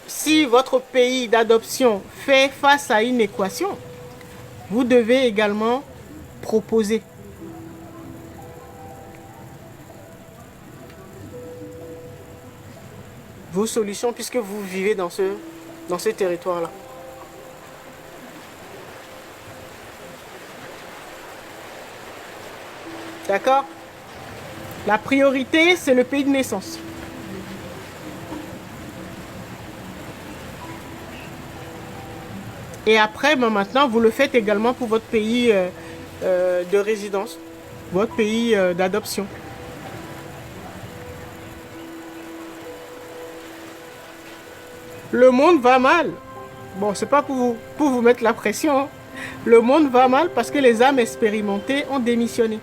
si votre pays d'adoption fait face à une équation, vous devez également proposer vos solutions puisque vous vivez dans ce territoire-là. D'accord? La priorité, c'est le pays de naissance. Et après, ben maintenant, vous le faites également pour votre pays de résidence, votre pays d'adoption. Le monde va mal. Bon, c'est pas pour vous mettre la pression, hein. Le monde va mal parce que les âmes expérimentées ont démissionné.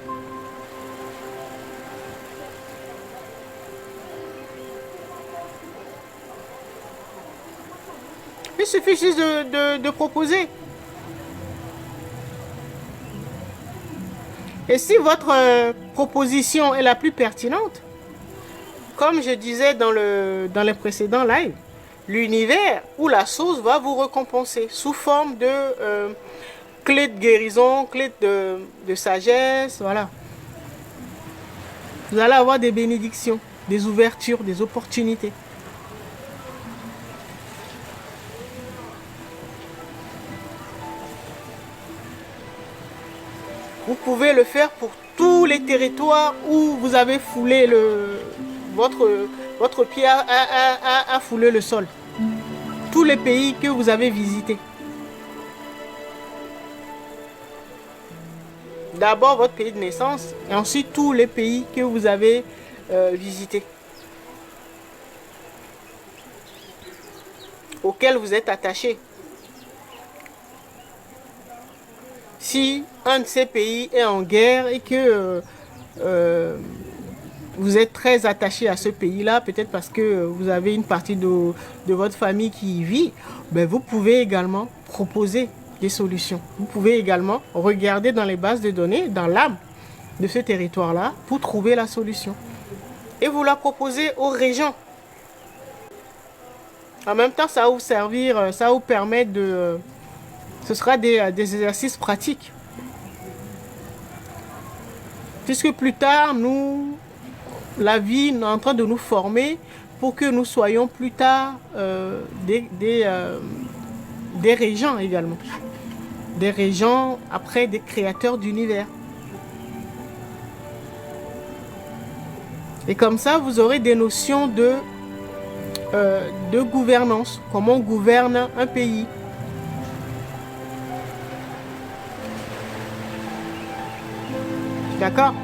Il suffit juste de proposer. Et si votre proposition est la plus pertinente, comme je disais dans les précédents lives, l'univers ou la source va vous récompenser sous forme de clé de guérison, clé de sagesse, voilà. Vous allez avoir des bénédictions, des ouvertures, des opportunités. Vous pouvez le faire pour tous les territoires où vous avez foulé votre pied a foulé le sol. Tous les pays que vous avez visités. D'abord votre pays de naissance et ensuite tous les pays que vous avez visités. Auxquels vous êtes attaché. Si un de ces pays est en guerre et que vous êtes très attaché à ce pays-là, peut-être parce que vous avez une partie de votre famille qui y vit, ben vous pouvez également proposer des solutions. Vous pouvez également regarder dans les bases de données, dans l'âme de ce territoire-là, pour trouver la solution. Et vous la proposez aux régions. En même temps, ça va vous servir, ça va vous permettre de... ce sera des exercices pratiques. Puisque plus tard, la vie est en train de nous former pour que nous soyons plus tard des régents également. Des régents, après des créateurs d'univers. Et comme ça, vous aurez des notions de gouvernance, comment on gouverne un pays. D'accord?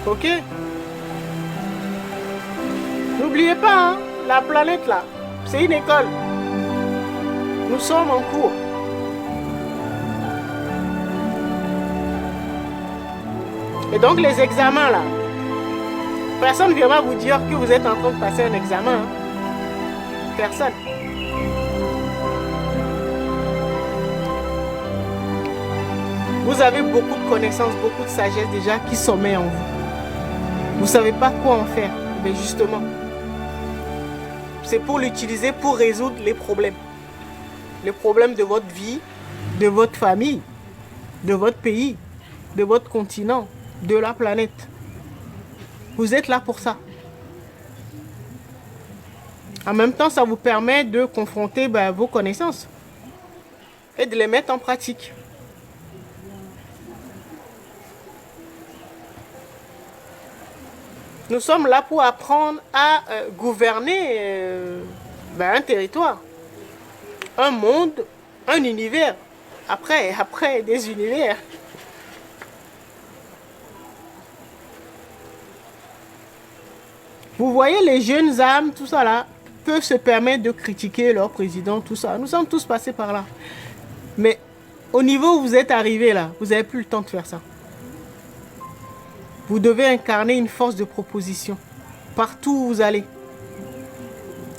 Ok? N'oubliez pas, hein, la planète là, c'est une école. Nous sommes en cours. Et donc les examens là, personne ne viendra vous dire que vous êtes en train de passer un examen. Hein. Personne. Vous avez beaucoup de connaissances, beaucoup de sagesse déjà qui sommeille en vous. Vous ne savez pas quoi en faire. Mais justement, c'est pour l'utiliser pour résoudre les problèmes. Les problèmes de votre vie, de votre famille, de votre pays, de votre continent, de la planète. Vous êtes là pour ça. En même temps, ça vous permet de confronter vos connaissances et de les mettre en pratique. Nous sommes là pour apprendre à gouverner un territoire, un monde, un univers. Après des univers. Vous voyez, les jeunes âmes, tout ça là, peuvent se permettre de critiquer leur président, tout ça. Nous sommes tous passés par là. Mais au niveau où vous êtes arrivés là, vous n'avez plus le temps de faire ça. Vous devez incarner une force de proposition partout où vous allez.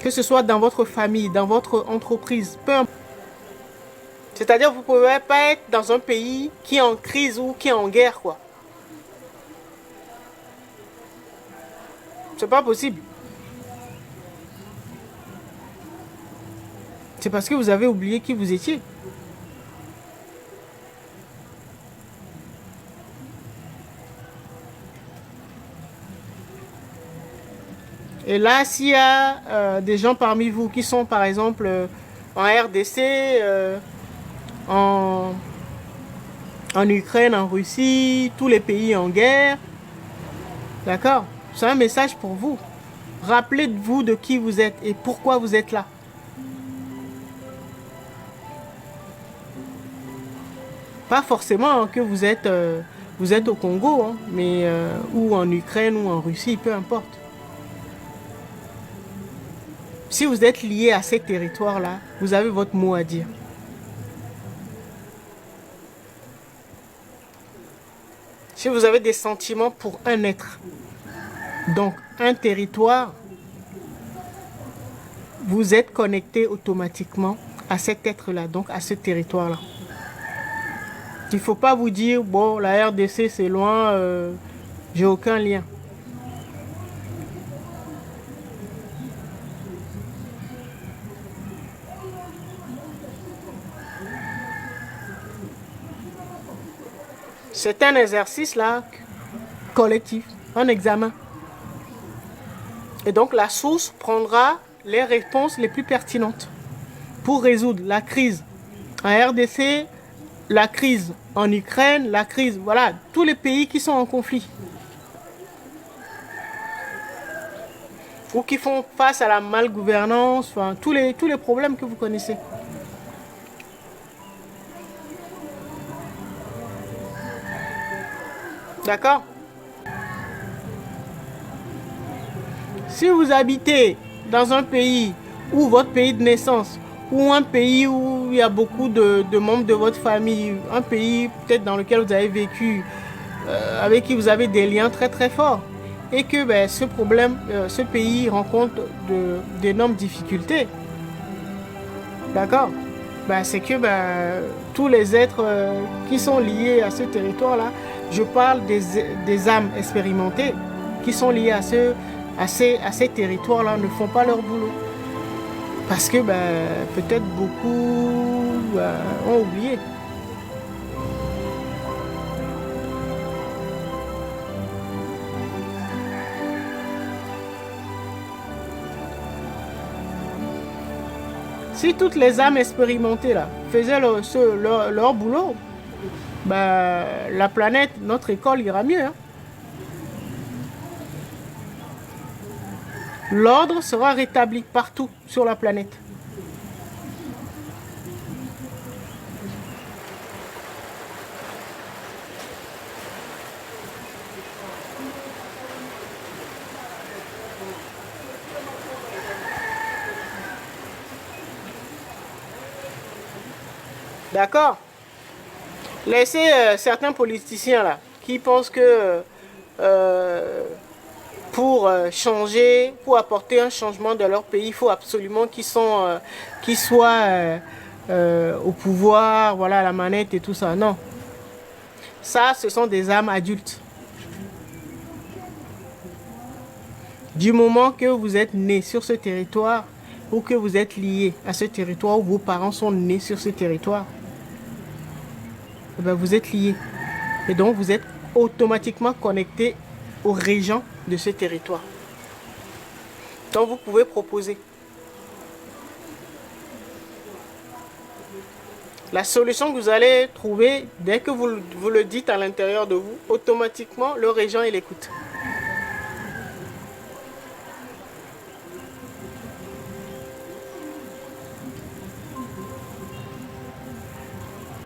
Que ce soit dans votre famille, dans votre entreprise, peu importe. C'est-à-dire vous ne pouvez pas être dans un pays qui est en crise ou qui est en guerre, quoi. C'est pas possible. C'est parce que vous avez oublié qui vous étiez. Et là, s'il y a des gens parmi vous qui sont, par exemple, en RDC, en, en Ukraine, en Russie, tous les pays en guerre, d'accord? C'est un message pour vous. Rappelez-vous de qui vous êtes et pourquoi vous êtes là. Pas forcément que vous êtes au Congo, hein, mais ou en Ukraine ou en Russie, peu importe. Si vous êtes lié à ces territoires-là, vous avez votre mot à dire. Si vous avez des sentiments pour un être, donc un territoire, vous êtes connecté automatiquement à cet être-là, donc à ce territoire-là. Il ne faut pas vous dire, bon, la RDC c'est loin, j'ai aucun lien. C'est un exercice là collectif, un examen. Et donc la source prendra les réponses les plus pertinentes pour résoudre la crise en RDC, la crise en Ukraine, la crise, voilà, tous les pays qui sont en conflit. Ou qui font face à la malgouvernance, enfin, tous les problèmes que vous connaissez. D'accord? Si vous habitez dans un pays ou votre pays de naissance, ou un pays où il y a beaucoup de membres de votre famille, un pays peut-être dans lequel vous avez vécu, avec qui vous avez des liens très très forts, et que ce problème, ce pays rencontre d'énormes difficultés, d'accord? C'est que tous les êtres qui sont liés à ce territoire-là, je parle des âmes expérimentées qui sont liées à ces territoires-là, ne font pas leur boulot. Parce que peut-être beaucoup ont oublié. Si toutes les âmes expérimentées là faisaient leur boulot, la planète, notre école ira mieux. Hein. L'ordre sera rétabli partout sur la planète. D'accord? Laissez certains politiciens là qui pensent que pour changer, pour apporter un changement dans leur pays, il faut absolument qu'ils soient au pouvoir, voilà, la manette et tout ça. Non. Ça, ce sont des âmes adultes. Du moment que vous êtes né sur ce territoire ou que vous êtes lié à ce territoire ou vos parents sont nés sur ce territoire, vous êtes lié. Et donc, vous êtes automatiquement connecté aux régents de ce territoire. Donc, vous pouvez proposer. La solution que vous allez trouver, dès que vous le dites à l'intérieur de vous, automatiquement, le régent, il écoute.